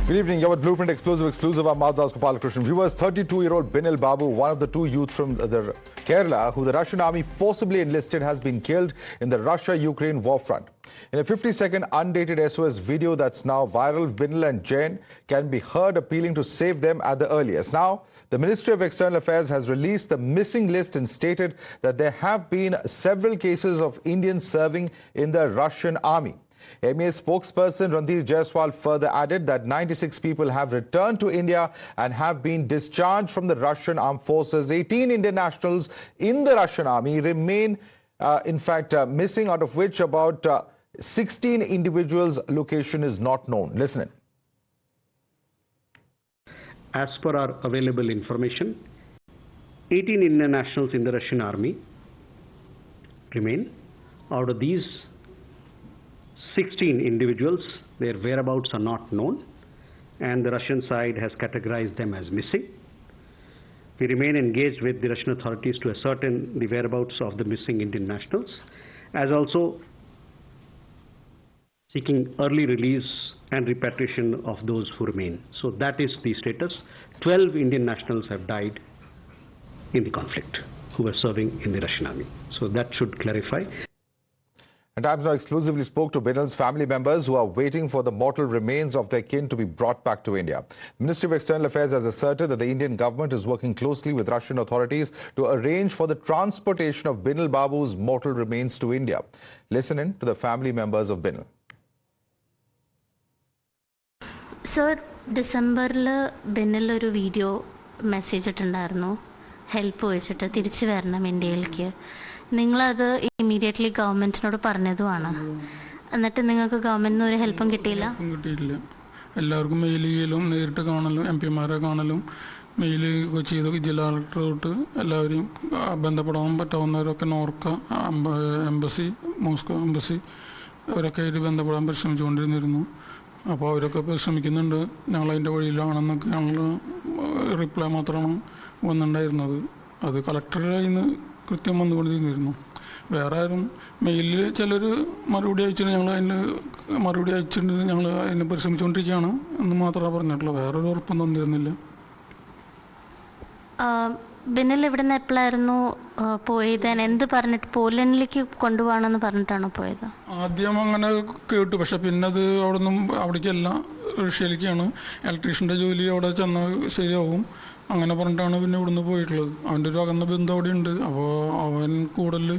Good evening. You're with Blueprint exclusive. I'm Madhavdas GK. Viewers, 32-year-old Binil Babu, one of the two youth from the Kerala, who the Russian army forcibly enlisted, has been killed in the Russia-Ukraine war front. In a 50-second undated SOS video that's now viral, Binil and Jain can be heard appealing to save them at the earliest. Now, the Ministry of External Affairs has released the missing list and stated that there have been several cases of Indians serving in the Russian army. MEA spokesperson Randhir Jaiswal further added that 96 people have returned to India and have been discharged from the Russian armed forces. 18 Indian nationals in the Russian army remain, missing, out of which about 16 individuals' location is not known. Listen in. As per our available information, 18 Indian nationals in the Russian army remain. Out of these, 16 individuals, their whereabouts are not known, and the Russian side has categorized them as missing. We remain engaged with the Russian authorities to ascertain the whereabouts of the missing Indian nationals, as also seeking early release and repatriation of those who remain. So that is the status. 12 Indian nationals have died in the conflict who were serving in the Russian army. So that should clarify. And Times Now exclusively spoke to Binil's family members who are waiting for the mortal remains of their kin to be brought back to India. The Ministry of External Affairs has asserted that the Indian government is working closely with Russian authorities to arrange for the transportation of Binil Babu's mortal remains to India. Listen in to the family members of Binil. Sir, December Binil oru video message ittundarnu help vechitte tirichu varanam Indiyilekku. നിങ്ങളത് immediately ഗവൺമെന്റിനോട് പറഞ്ഞതുമാണ്. എന്നിട്ട് നിങ്ങൾക്ക് ഗവൺമെന്റിന് ഒരു ഹെൽപ്പും കിട്ടിയില്ല? എല്ലാവർക്കും mail ചെയ്യലും നേരിട്ട് കാണലും MP-മാരെ കാണലും മെയിൽ ചെയ്ത് ജില്ലാ കളക്ടർ തൊട്ട് എല്ലാവരെയും ബന്ധപ്പെടാൻ പറ്റാവുന്നവരൊക്കെ നോർക്ക എംബസി, മോസ്കോ എംബസി അവരൊക്കെ ആയിട്ട് ബന്ധപ്പെടാൻ പരിശ്രമിച്ചുകൊണ്ടിരുന്നിരുന്നു. അപ്പോൾ അവരൊക്കെ പരിശ്രമിക്കുന്നുണ്ട്, ഞങ്ങളതിൻ്റെ വഴിയിലാണെന്നൊക്കെ ഞങ്ങൾ റിപ്ലൈ മാത്രമാണ് വന്നിട്ടുണ്ടായിരുന്നത്. അത് കളക്ടറുടെ കയ്യിൽ നിന്ന് കൃത്യം വന്നുകൊണ്ടിരുന്നിരുന്നു. വേറെ ആരും മെയിലിൽ ചിലർ മറുപടി അയച്ചിട്ട് ഞങ്ങൾ അതിന് മറുപടി അയച്ചിട്ട് ഞങ്ങൾ അതിനെ പരിശ്രമിച്ചുകൊണ്ടിരിക്കുകയാണ് എന്ന് മാത്രമേ പറഞ്ഞിട്ടുള്ളൂ. വേറൊരു ഉറപ്പൊന്നും തന്നിരുന്നില്ല. ബിനിൽ ഇവിടെ നിന്ന് എപ്പോഴായിരുന്നു പോയത്? എന്ത് പറഞ്ഞിട്ട് പോലൻഡിലേക്ക് കൊണ്ടുപോകണമെന്ന് പറഞ്ഞിട്ടാണോ പോയത്? ആദ്യം അങ്ങനെ കേട്ടു, പക്ഷെ പിന്നെ അത് അവിടേക്കല്ല, റഷ്യയിലേക്കാണ്. ഇലക്ട്രീഷ്യൻ്റെ ജോലി അവിടെ ചെന്നാൽ ശരിയാവും അങ്ങനെ പറഞ്ഞിട്ടാണ് പിന്നെ ഇവിടുന്ന് പോയിട്ടുള്ളത്. അവൻ്റെ ഒരു അകന്ന ബന്ധം അവിടെ ഉണ്ട്. അപ്പോൾ അവൻ കൂടുതൽ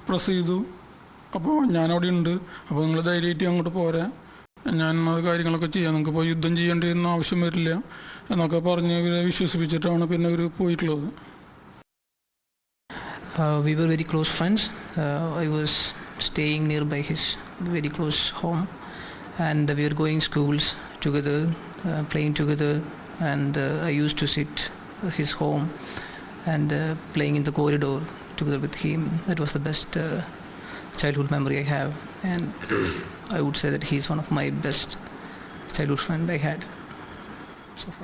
പ്രസ് ചെയ്തു. അപ്പോൾ ഞാനവിടെ ഉണ്ട്, അപ്പോൾ നിങ്ങൾ ധൈര്യമായിട്ട് അങ്ങോട്ട് പോരാ, ഞാൻ അത് കാര്യങ്ങളൊക്കെ ചെയ്യാം, നിങ്ങൾക്ക് ഇപ്പോൾ യുദ്ധം ചെയ്യേണ്ടിയിരുന്ന ആവശ്യം വരില്ല എന്നൊക്കെ പറഞ്ഞ് ഇവരെ വിശ്വസിപ്പിച്ചിട്ടാണ് പിന്നെ ഇവർ പോയിട്ടുള്ളത്. We were very close friends. I was staying nearby his very close home, and we were going schools together, playing together, and I used to sit his home and playing in the corridor together with him. That was the best childhood memory I have, and I would say that he's one of my best childhood friend I had.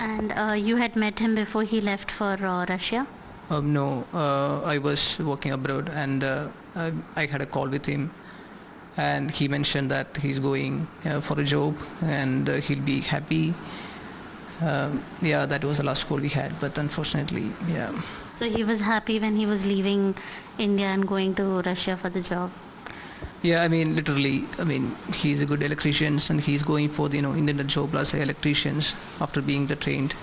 And you had met him before he left for Russia? No, I was working abroad, and I had a call with him, and he mentioned that he's going for a job and he'll be happy. That was the last call we had, but unfortunately, yeah. So he was happy when he was leaving India and going to Russia for the job? Yeah, I mean, literally, he's a good electrician, and he's going for the Indian job as electricians after being trained.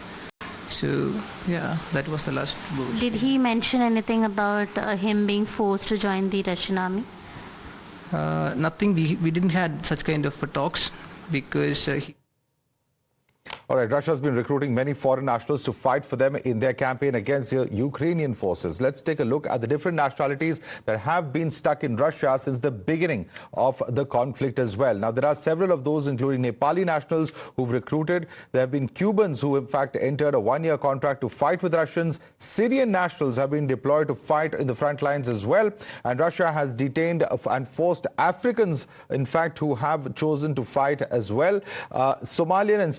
So, yeah, that was the last goal. Did he mention anything about him being forced to join the Russian army? Nothing. We didn't had such kind of talks because All right, Russia has been recruiting many foreign nationals to fight for them in their campaign against the Ukrainian forces. Let's take a look at the different nationalities that have been stuck in Russia since the beginning of the conflict as well. Now, there are several of those, including Nepali nationals who've recruited. There have been Cubans who, in fact, entered a one-year contract to fight with Russians. Syrian nationals have been deployed to fight in the front lines as well. And Russia has detained and forced Africans, in fact, who have chosen to fight as well. Somalian and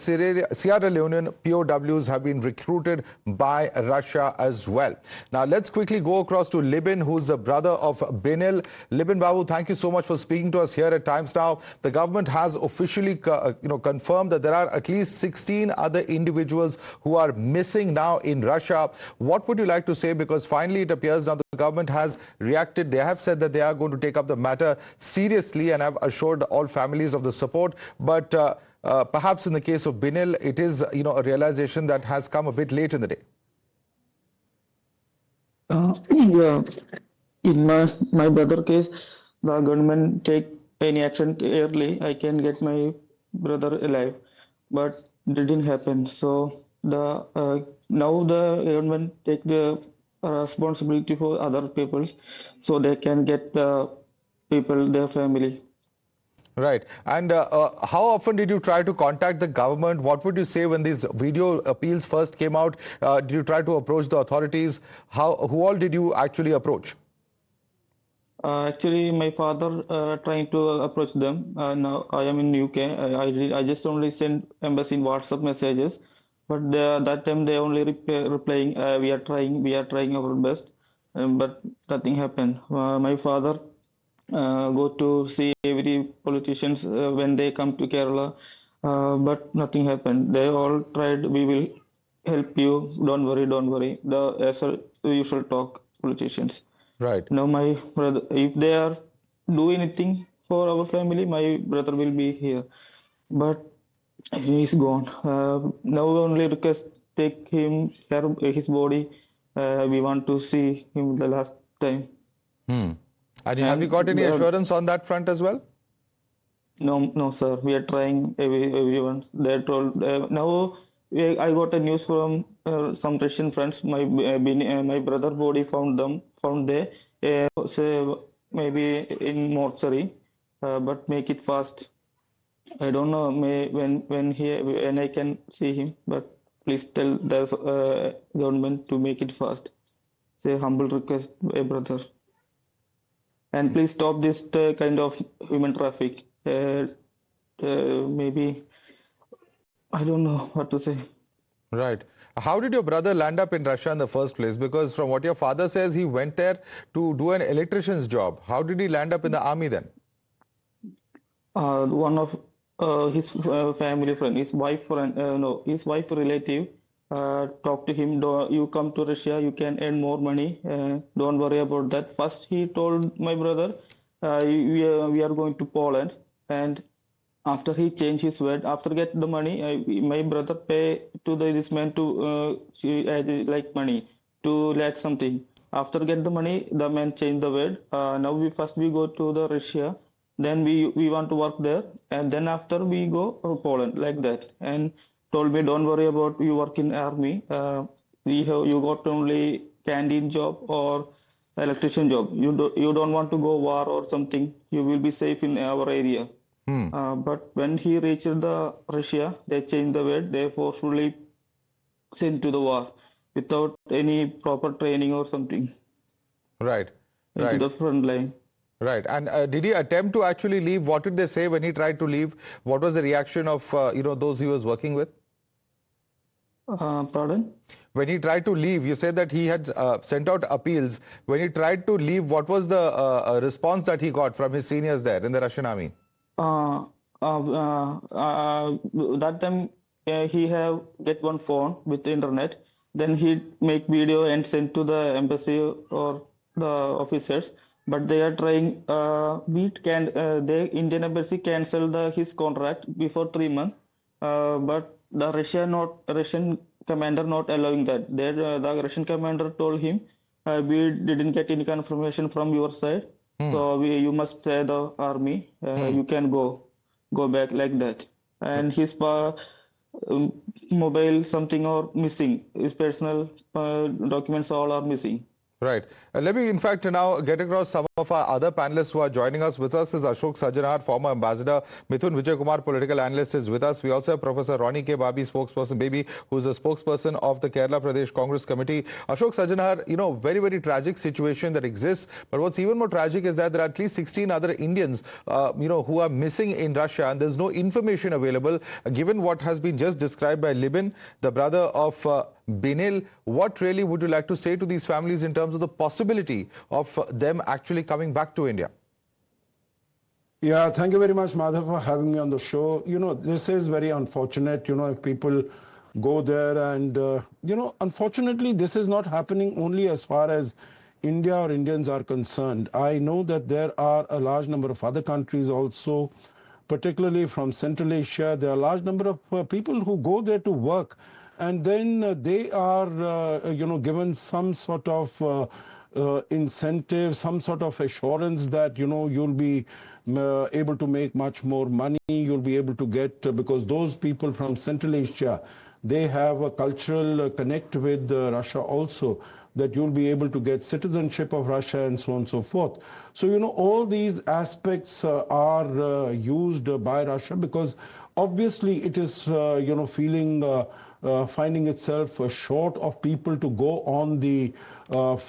Sierra Leonean POWs have been recruited by Russia as well. Now, let's quickly go across to Libin, who's the brother of Benil. Libin Babu, thank you so much for speaking to us here at Times Now. The government has officially confirmed that there are at least 16 other individuals who are missing now in Russia. What would you like to say? Because finally it appears now the government has reacted. They have said that they are going to take up the matter seriously and have assured all families of the support. But perhaps in the case of Benil, it is a realization that has come a bit late in the day. Yeah, in my brother case, the government take any action early. I can get my brother alive, but didn't happen. So the now the government take the responsibility for other peoples, so they can get the people, their family. Right. And how often did you try to contact the government? What would you say when these video appeals first came out? Did you try to approach the authorities? Who all did you actually approach? Actually, my father trying to approach them. Now I am in UK. I just only send embassy in WhatsApp messages, but that time they only replying. We are trying our best, but nothing happened. My father go to see every politicians when they come to Kerala, but nothing happened. They all tried. We will help you. Don't worry, don't worry. As a usual talk politicians. Right. Now my brother, if they are do anything for our family, my brother will be here. But he is gone. Now only request take him care of his body. We want to see him the last time. And have you got any assurance on that front as well? No, sir. We are trying everyone. They told now. I got a news from some Russian friends. My brother body found there. Say maybe in mortuary, but make it fast. I don't know when I can see him, but please tell the government to make it fast. Say humble request, brother, and please stop this kind of human traffic. Maybe I don't know what to say. Right. How did your brother land up in Russia in the first place? Because from what your father says, he went there to do an electrician's job. How did he land up in the army then? One of his family friend, his wife friend, no, his wife relative, talked to him. You come to Russia, you can earn more money. Don't worry about that. First, he told my brother, we are going to Poland, and after he changed his word, after get the money, my brother pay to this man to like money 2 lakh something. After get the money, the man changed the word. Now we go to the Russia, then we want to work there, and then after we go to Poland like that. And told me, don't worry about you work in army. You got only canteen job or electrician job. You don't want to go war or something. You will be safe in our area. But when he reached the Russia, they changed the word. They forcefully sent to the war without any proper training or something. Right. Into the front line. Right. And did he attempt to actually leave? What did they say when he tried to leave? What was the reaction of those he was working with? Pardon? When he tried to leave, you said that he had sent out appeals. When he tried to leave, what was the response that he got from his seniors there in the Russian army? That time he have get one phone with the internet. Then he make video and send to the embassy or the officers. But they are trying. The Indian embassy cancel his contract before 3 months. But the Russian commander not allowing that. The Russian commander told him, we didn't get any confirmation from your side. So you must say the army. You can go back like that. And his mobile something or missing. His personal documents all are missing. Right. Let me in fact now get across some of our other panelists who are joining us. With us is Ashok Sajjanhar, former ambassador. Mithun Vijay Kumar, political analyst, is with us. We also have Professor Ronnie K. Babi, spokesperson, who is a spokesperson of the Kerala Pradesh Congress Committee. Ashok Sajjanhar, very, very tragic situation that exists. But what's even more tragic is that there are at least 16 other Indians, who are missing in Russia, and there's no information available. Given what has been just described by Libin, the brother of Binil, what really would you like to say to these families in terms of the possibility of them actually coming back to India? Yeah, thank you very much, Madhav, for having me on the show. This is very unfortunate, if people go there and, unfortunately, this is not happening only as far as India or Indians are concerned. I know that there are a large number of other countries also, particularly from Central Asia. There are a large number of people who go there to work, and then they are, given some sort of incentive, some sort of assurance that, you'll be able to make much more money, you'll be able to get, because those people from Central Asia, they have a cultural connect with Russia also, that you'll be able to get citizenship of Russia and so on and so forth. So, all these aspects are used by Russia, because obviously it is, finding itself short of people to go on the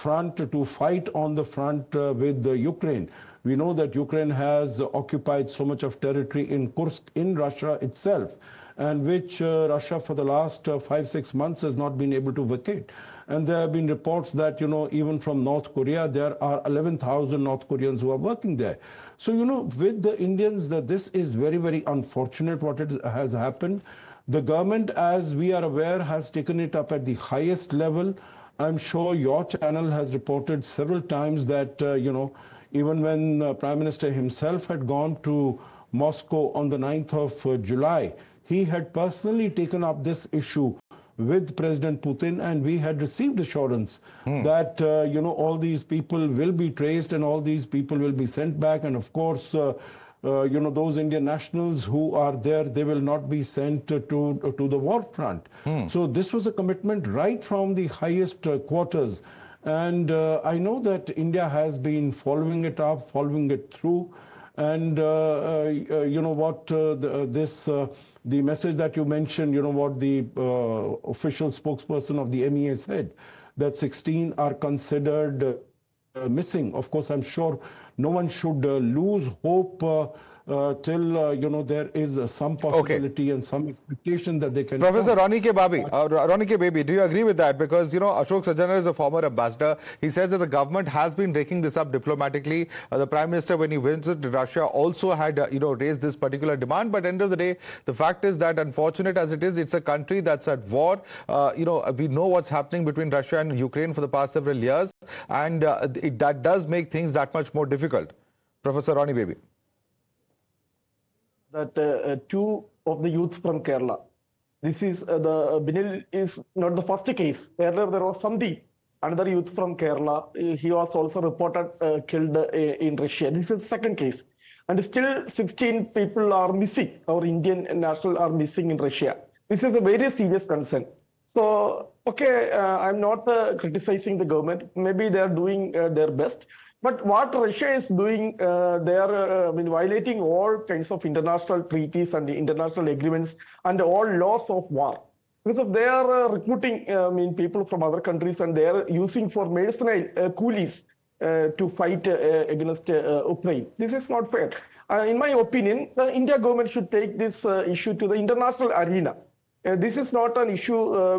front, to fight on the front with Ukraine. We know that Ukraine has occupied so much of territory in Kursk in Russia itself, and which Russia for the last 5-6 months has not been able to vacate. And there have been reports that, even from North Korea, there are 11,000 North Koreans who are working there. So, with the Indians, this is very, very unfortunate what has happened. The government, as we are aware, has taken it up at the highest level. I'm sure your channel has reported several times that, even when Prime Minister himself had gone to Moscow on the 9th of July, he had personally taken up this issue with President Putin, and we had received assurance that, all these people will be traced and all these people will be sent back. And of course, those Indian nationals who are there, they will not be sent to the war front. So this was a commitment right from the highest quarters. And I know that India has been following it up, following it through. And the message that you mentioned, what the official spokesperson of the MEA said, that 16 are considered missing. Of course, I'm sure no one should lose hope till there is some possibility and some expectation that they can. Professor Ronnie K. Babi, do you agree with that? Because Ashok Sajjanhar is a former ambassador. He says that the government has been taking this up diplomatically. The Prime Minister, when he visited Russia, also had raised this particular demand. But at the end of the day, the fact is that, unfortunate as it is, it's a country that's at war. We know what's happening between Russia and Ukraine for the past several years, and that does make things that much more difficult. Professor Ronnie Babi. That two of the youths from Kerala. This is the Binil is not the first case. Earlier there was Sandeep, another youth from Kerala. He was also reported killed in Russia. This is the second case. And still 16 people are missing. Our Indian nationals are missing in Russia. This is a very serious concern. So, okay, I'm not criticizing the government. Maybe they are doing their best. But what Russia is doing, they are violating all kinds of international treaties and international agreements and all laws of war. Because they are recruiting people from other countries, and they are using for mercenary coolies to fight against Ukraine. This is not fair. In my opinion, the India government should take this issue to the international arena. This is not an issue a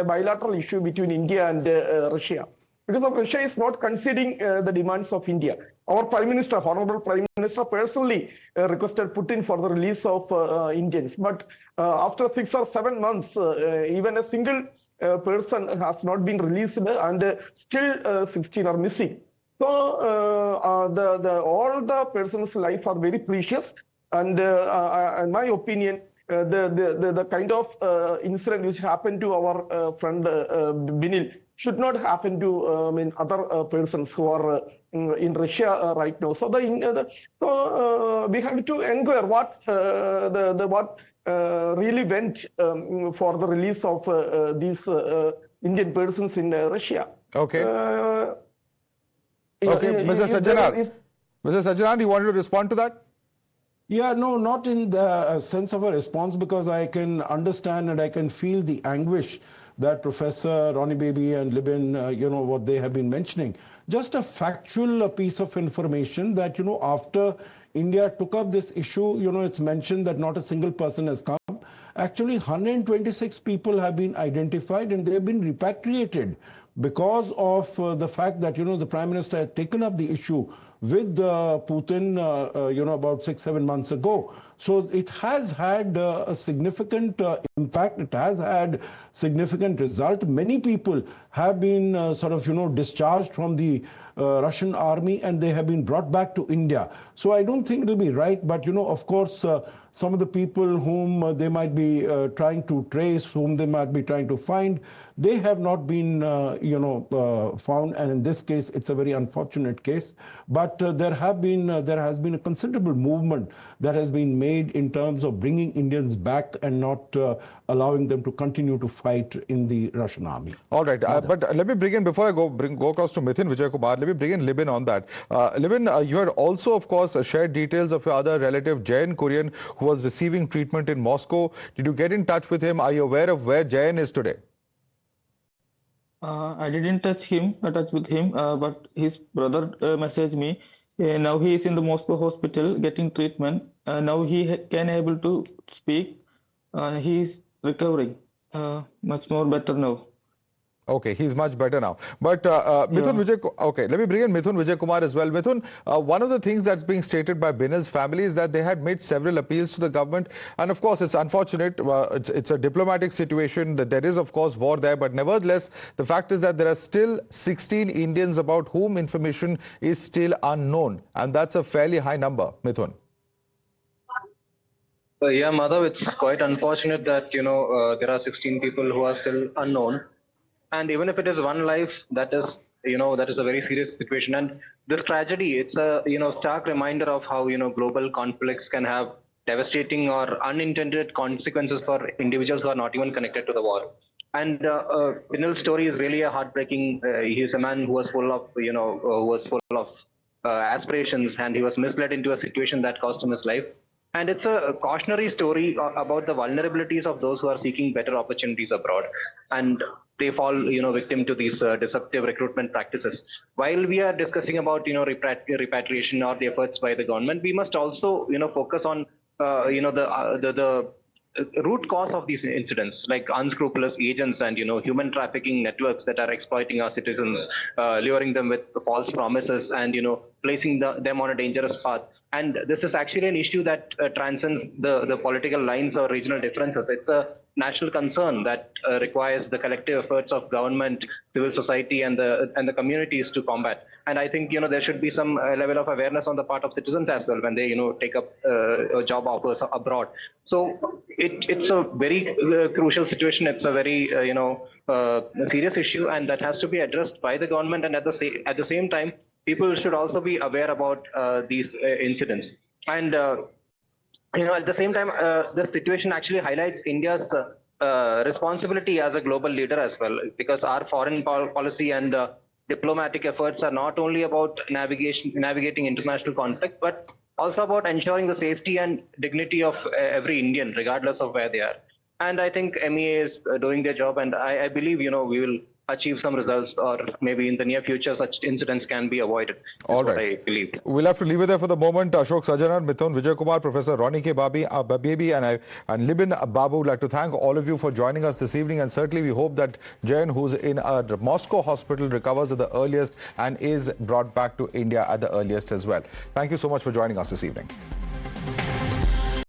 bilateral issue between India and Russia. Because of Russia is not considering the demands of India. Our Prime Minister, Honorable Prime Minister, personally requested Putin for the release of Indians. But after 6 or 7 months, even a single person has not been released, and still 16 are missing. So all the person's life are very precious, and in my opinion, the kind of incident which happened to our friend Binil should not happen to other persons who are in Russia right now. So we have to inquire what really went for the release of these Indian persons in Russia. Okay. Okay, Mr. if there Sajjanal. is- Mr. Sajjanal, you wanted to respond to that? Yeah, no, not in the sense of a response, because I can understand and I can feel the anguish that Professor Ronnie Baby and Libin, what they have been mentioning. Just a factual piece of information that, after India took up this issue, it's mentioned that not a single person has come. Actually, 126 people have been identified and they have been repatriated because of the fact that, the Prime Minister had taken up the issue with Putin, about 6-7 months ago. So it has had a significant impact. It has had significant result. Many people have been discharged from the Russian army and they have been brought back to India. So I don't think it will be right. But, of course, some of the people whom they might be trying to trace, whom they might be trying to find, they have not been, found. And in this case, it's a very unfortunate case. But there has been a considerable movement that has been made in terms of bringing Indians back and not allowing them to continue to fight in the Russian army. All right, but let me bring in, before I go across to Mithun Vijay Kumar, let me bring in Libin on that. Libin, you had also, of course, shared details of your other relative, Jayan Kurian, who was receiving treatment in Moscow. Did you get in touch with him? Are you aware of where Jayan is today? I didn't touch with him, but his brother messaged me. Now he is in the Moscow hospital getting treatment. Now he can able to speak. He is recovering much more better now. Okay, he's much better now. But Mithun Vijay, okay, let me bring in Mithun Vijay Kumar as well. Mithun, one of the things that's being stated by Binal's family is that they had made several appeals to the government. And of course, it's unfortunate. It's a diplomatic situation that there is, of course, war there. But nevertheless, the fact is that there are still 16 Indians about whom information is still unknown. And that's a fairly high number, Mithun. Yeah, Madhav, it's quite unfortunate that, there are 16 people who are still unknown. And even if it is one life, that is a very serious situation. And this tragedy, it's a, stark reminder of how, global conflicts can have devastating or unintended consequences for individuals who are not even connected to the war. And Binal's story is really a heartbreaking. He's a man who was full of, aspirations, and he was misled into a situation that cost him his life. And it's a cautionary story about the vulnerabilities of those who are seeking better opportunities abroad. And they fall, victim to these deceptive recruitment practices. While we are discussing about, repatriation or the efforts by the government, we must also, focus on, the root cause of these incidents, like unscrupulous agents and, human trafficking networks that are exploiting our citizens, luring them with false promises and, placing them on a dangerous path. And this is actually an issue that transcends the political lines or regional differences. It's a national concern that requires the collective efforts of government, civil society, and the communities to combat. And I think there should be some level of awareness on the part of citizens as well when they take up job offers abroad. So it's a very crucial situation. It's a very serious issue, and that has to be addressed by the government. And at the same time, people should also be aware about these incidents. And at the same time, the situation actually highlights India's responsibility as a global leader as well, because our foreign policy and diplomatic efforts are not only about navigating international conflict, but also about ensuring the safety and dignity of every Indian, regardless of where they are. And I think MEA is doing their job, and I believe, we will achieve some results, or maybe in the near future such incidents can be avoided. All right. I believe. We'll have to leave it there for the moment. Ashok Sajjanal, Mithun Vijay Kumar, Professor Ronnie K. Baby, and Libin Babu would like to thank all of you for joining us this evening. And certainly we hope that Jayan, who's in a Moscow hospital, recovers at the earliest and is brought back to India at the earliest as well. Thank you so much for joining us this evening.